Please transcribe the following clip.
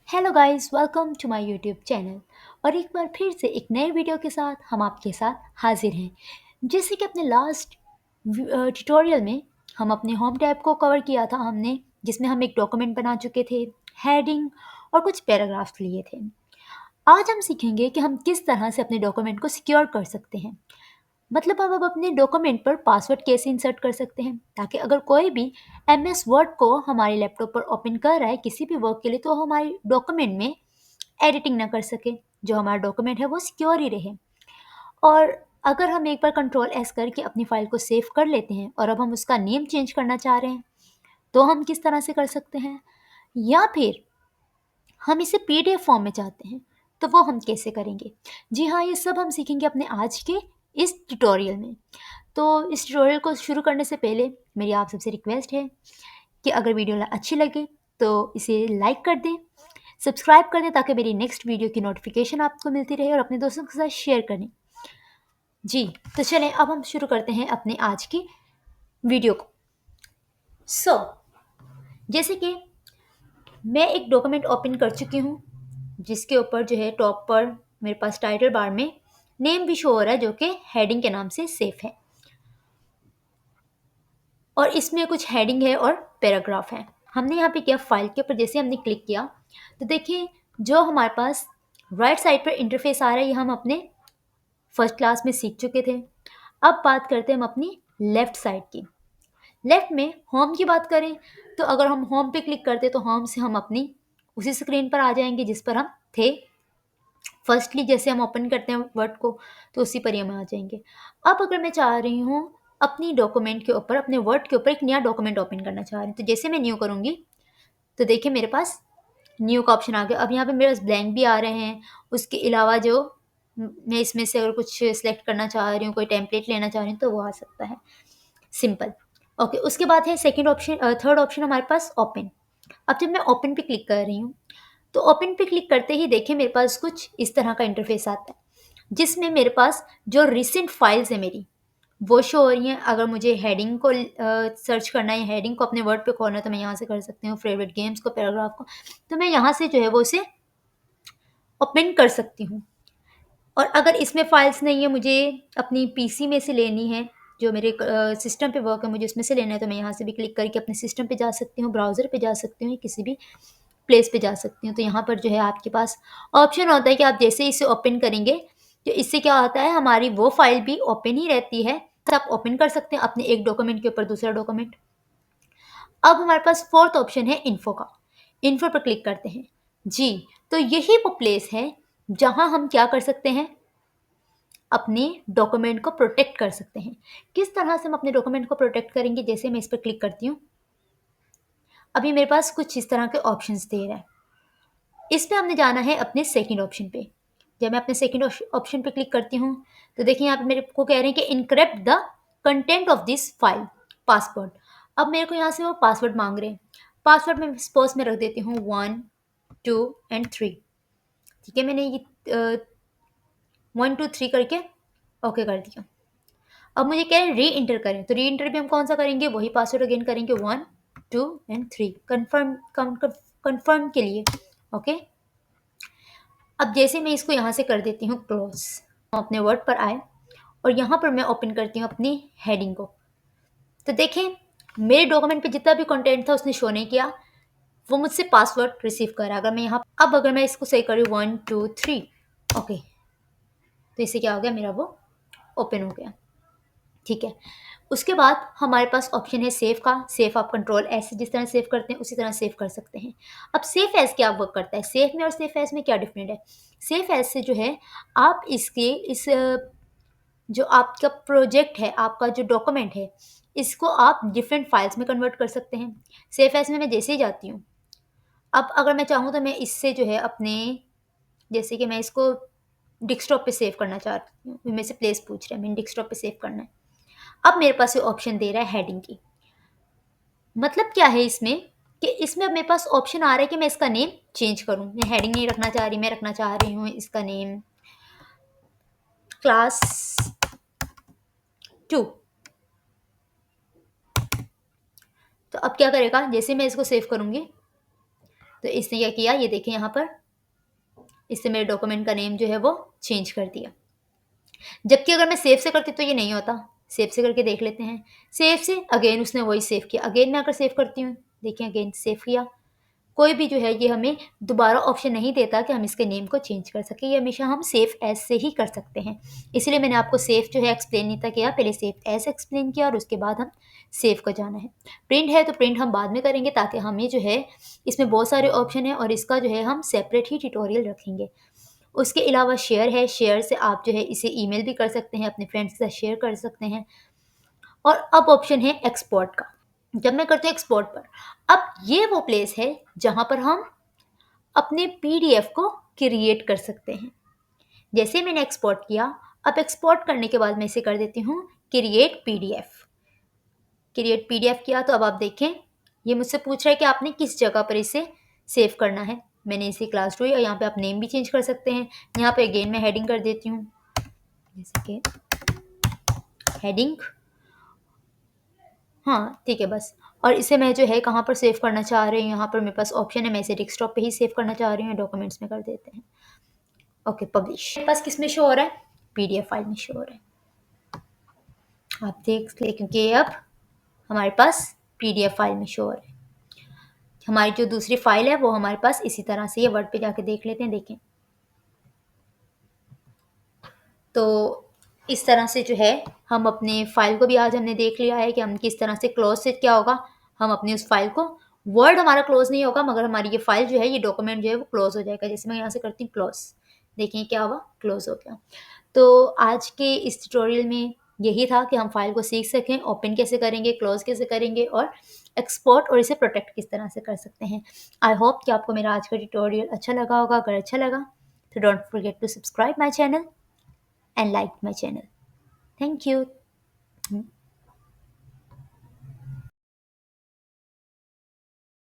Hello guys, welcome to my YouTube channel. और एक बार फिर से एक नए वीडियो के साथ हम आपके साथ हाजिर हैं। जैसे कि अपने लास्ट ट्यूटोरियल में हम अपने होम टैब को कवर किया था हमने, जिसमें हम एक डॉक्यूमेंट बना चुके थे, हेडिंग और कुछ पैराग्राफ्स लिए थे। आज हम सीखेंगे कि हम किस तरह से अपने डॉक्यूमेंट को सिक्योर कर सकते हैं। मतलब हम अब अपने डॉक्यूमेंट पर पासवर्ड कैसे इंसर्ट कर सकते हैं, ताकि अगर कोई भी एमएस वर्ड को हमारे लैपटॉप पर ओपन कर रहा है किसी भी वर्क के लिए, तो हमारे डॉक्यूमेंट में एडिटिंग ना कर सके, जो हमारा डॉक्यूमेंट है वो सिक्योर ही रहे। और अगर हम एक बार कंट्रोल एस करके अपनी फाइल को सेव कर लेते हैं और अब हम उसका नेम चेंज करना चाह रहे हैं, तो हम किस तरह से कर सकते हैं। या फिर हम इसे पीडीएफ फॉर्म में चाहते हैं, तो वो हम कैसे करेंगे। जी हाँ, ये सब हम सीखेंगे अपने आज के इस ट्यूटोरियल में। तो इस ट्यूटोरियल को शुरू करने से पहले मेरी आप सबसे रिक्वेस्ट है कि अगर वीडियो अच्छी लगे तो इसे लाइक कर दें, सब्सक्राइब कर दें, ताकि मेरी नेक्स्ट वीडियो की नोटिफिकेशन आपको मिलती रहे, और अपने दोस्तों के साथ शेयर करें। जी, तो चलें अब हम शुरू करते हैं अपने आज की वीडियो को। जैसे कि मैं एक डॉक्यूमेंट ओपन कर चुकी हूँ, जिसके ऊपर जो है टॉप पर मेरे पास टाइटल बार में नेम भी शो हो रहा है, जो कि हेडिंग के नाम से सेफ है। और इसमें कुछ हेडिंग है और पैराग्राफ है। हमने यहाँ पे किया फाइल के ऊपर, जैसे हमने क्लिक किया तो देखिए जो हमारे पास राइट साइड पर इंटरफेस आ रहा है, ये हम अपने फर्स्ट क्लास में सीख चुके थे। अब बात करते हैं हम अपनी लेफ्ट साइड की। लेफ्ट में होम की बात करें, तो अगर हम होम पे क्लिक करते तो होम से हम अपनी उसी स्क्रीन पर आ जाएंगे जिस पर हम थे फर्स्टली। जैसे हम ओपन करते हैं वर्ड को, तो उसी पर ही हम आ जाएंगे। अब अगर मैं चाह रही हूँ अपनी डॉक्यूमेंट के ऊपर, अपने वर्ड के ऊपर एक नया डॉक्यूमेंट ओपन करना चाह रही हूँ, तो जैसे मैं न्यू करूँगी तो देखिए मेरे पास न्यू का ऑप्शन आ गया। अब यहाँ पे मेरे पास ब्लैंक भी आ रहे हैं। उसके अलावा जो मैं इसमें से अगर कुछ सिलेक्ट करना चाह रही हूँ, कोई टेम्पलेट लेना चाह रही हूँ, तो वो आ सकता है। सिंपल। ओके, उसके बाद है सेकंड ऑप्शन, थर्ड ऑप्शन हमारे पास ओपन। अब जब मैं ओपन पे क्लिक कर रही हूँ, तो ओपन पे क्लिक करते ही देखिए मेरे पास कुछ इस तरह का इंटरफेस आता है, जिसमें मेरे पास जो रिसेंट फाइल्स है मेरी, वो शो हो रही हैं। अगर मुझे हेडिंग को सर्च करना है, हेडिंग को अपने वर्ड पे खोलना है, तो मैं यहाँ से कर सकती हूँ। फेवरेट गेम्स को, पैराग्राफ को, तो मैं यहाँ से जो है वो उसे ओपन कर सकती हूँ। और अगर इसमें फाइल्स नहीं है, मुझे अपनी पीसी में से लेनी है, जो मेरे सिस्टम पे वर्क है, मुझे उसमें से लेना है, तो मैं यहाँ से भी क्लिक करके अपने सिस्टम पे जा सकती हूँ, ब्राउज़र पे जा सकती हूँ, किसी भी प्लेस पे जा सकती हूँ। तो यहाँ पर जो है आपके पास ऑप्शन होता है कि आप जैसे इसे ओपन करेंगे, तो इससे क्या होता है, हमारी वो फाइल भी ओपन ही रहती है। तो आप ओपन कर सकते हैं अपने एक डॉक्यूमेंट के ऊपर दूसरा डॉक्यूमेंट। अब हमारे पास फोर्थ ऑप्शन है इन्फो का। इन्फो पर क्लिक करते हैं। जी, तो यही वो प्लेस है जहाँ हम क्या कर सकते हैं, अपने डॉक्यूमेंट को प्रोटेक्ट कर सकते हैं। किस तरह से हम अपने डॉक्यूमेंट को प्रोटेक्ट करेंगे, जैसे मैं इस पर क्लिक करती हूँ, अभी मेरे पास कुछ इस तरह के ऑप्शंस दे रहा है। इस पे हमने जाना है अपने सेकंड ऑप्शन पे। जब मैं अपने सेकंड ऑप्शन पे क्लिक करती हूँ, तो देखिए यहाँ पे मेरे को कह रहे हैं कि encrypt the content of this file password. अब मेरे को यहाँ से वो पासवर्ड मांग रहे हैं। पासवर्ड में सपोज में रख देती हूँ 1 2 एंड 3। ठीक है, मैंने ये 1 2 3 करके ओके कर दिया। अब मुझे कह रहे हैं री इंटर करें, तो री इंटर भी हम कौन सा करेंगे, वही पासवर्ड अगेन करेंगे 1 2 एंड 3, कन्फर्म के लिए। ओके, अब जैसे मैं इसको यहाँ से कर देती हूँ क्लोज, हम अपने वर्ड पर आए और यहाँ पर मैं ओपन करती हूँ अपनी हेडिंग को, तो देखें मेरे डॉक्यूमेंट पे जितना भी कंटेंट था उसने शो नहीं किया, वो मुझसे पासवर्ड रिसीव करा। अगर मैं यहाँ, अब अगर मैं इसको सही करूँ 1 2 3, ओके, तो इससे क्या हो गया, मेरा वो ओपन हो गया। ठीक है, उसके बाद हमारे पास ऑप्शन है सेव का। सेव आप कंट्रोल एस से जिस तरह सेव करते हैं उसी तरह सेव कर सकते हैं। अब सेव एज क्या वर्क करता है, सेव में और सेव एज में क्या डिफरेंट है। सेव एज से जो है आप इसके इस जो आपका प्रोजेक्ट है, आपका जो डॉक्यूमेंट है, इसको आप डिफरेंट फाइल्स में कन्वर्ट कर सकते हैं। सेव एज में मैं जैसे ही जाती हूँ, अब अगर मैं चाहूँ तो मैं इससे जो है अपने, जैसे कि मैं इसको डेस्कटॉप पे सेव करना चाहती हूँ, मेरे से प्लेस पूछ रहा है, मैंने डेस्कटॉप पे सेव करना है। अब मेरे पास ये ऑप्शन दे रहा है हेडिंग की। मतलब क्या है इसमें, कि इसमें अब मेरे पास ऑप्शन आ रहा है कि मैं इसका नेम चेंज करूं। मैं हेडिंग नहीं रखना चाह रही, मैं रखना चाह रही हूँ इसका नेम क्लास 2। तो अब क्या करेगा, जैसे मैं इसको सेव करूंगी, तो इसने क्या किया, ये देखें यहाँ पर, इससे मेरे डॉक्यूमेंट का नेम जो है वो चेंज कर दिया। जबकि अगर मैं सेव से करती तो ये नहीं होता। सेव से करके देख लेते हैं। सेव से अगेन उसने वही सेव किया। अगेन मैं अगर सेव करती हूँ, देखिए अगेन सेव किया। कोई भी जो है ये हमें दोबारा ऑप्शन नहीं देता कि हम इसके नेम को चेंज कर सकें। ये हमेशा हम सेव एज से ही कर सकते हैं। इसलिए मैंने आपको सेव जो है एक्सप्लेन नहीं था किया, पहले सेव एज एक्सप्लेन किया और उसके बाद हम सेव को जाना है। प्रिंट है तो प्रिंट हम बाद में करेंगे, ताकि हमें जो है इसमें बहुत सारे ऑप्शन है और इसका जो है हम सेपरेट ही ट्यूटोरियल रखेंगे। उसके अलावा शेयर है, शेयर से आप जो है इसे ईमेल भी कर सकते हैं, अपने फ्रेंड्स के साथ शेयर कर सकते हैं। और अब ऑप्शन है एक्सपोर्ट का। जब मैं करती हूँ एक्सपोर्ट पर, अब ये वो प्लेस है जहाँ पर हम अपने पीडीएफ को क्रिएट कर सकते हैं। जैसे मैंने एक्सपोर्ट किया, अब एक्सपोर्ट करने के बाद मैं इसे कर देती हूँ क्रिएट पीडीएफ। क्रिएट पीडीएफ किया तो अब आप देखें ये मुझसे पूछ रहा है कि आपने किस जगह पर इसे सेव करना है। मैंने इसे क्लास 2 या यहाँ पे आप नेम भी चेंज कर सकते हैं। यहाँ पे अगेन मैं हेडिंग कर देती हूँ, जैसे कि हेडिंग, हाँ ठीक है बस। और इसे मैं जो है कहाँ पर सेव करना चाह रही हूँ, यहाँ पर मेरे पास ऑप्शन है, मैं इसे डेस्कटॉप पे ही सेव करना चाह रही हूँ, डॉक्यूमेंट्स में कर देते हैं। Okay publish. मेरे पास किस में शो हो रहा है, पीडीएफ फाइल में शो हो रहा है। आप देख ले, क्योंकि अब हमारे पास पीडीएफ फाइल में शो हो रहा है। हमारी जो दूसरी फाइल है वो हमारे पास इसी तरह से, ये वर्ड पे जाके देख लेते हैं। देखें तो इस तरह से जो है हम अपने फाइल को भी आज हमने देख लिया है कि हम किस तरह से क्लोज से क्या होगा, हम अपनी उस फाइल को, वर्ड हमारा क्लोज नहीं होगा मगर हमारी ये फाइल जो है, ये डॉक्यूमेंट जो है वो क्लोज हो जाएगा। जैसे मैं यहाँ से करती हूँ क्लोज, देखिए क्या हुआ, क्लोज हो गया। तो आज के इस ट्यूटोरियल में यही था कि हम फाइल को सीख सकें, ओपन कैसे करेंगे, क्लोज कैसे करेंगे और एक्सपोर्ट और इसे प्रोटेक्ट किस तरह से कर सकते हैं। आई होप कि आपको मेरा आज का ट्यूटोरियल अच्छा लगा होगा। अगर अच्छा लगा तो don't forget to subscribe my channel and like my channel. Thank you.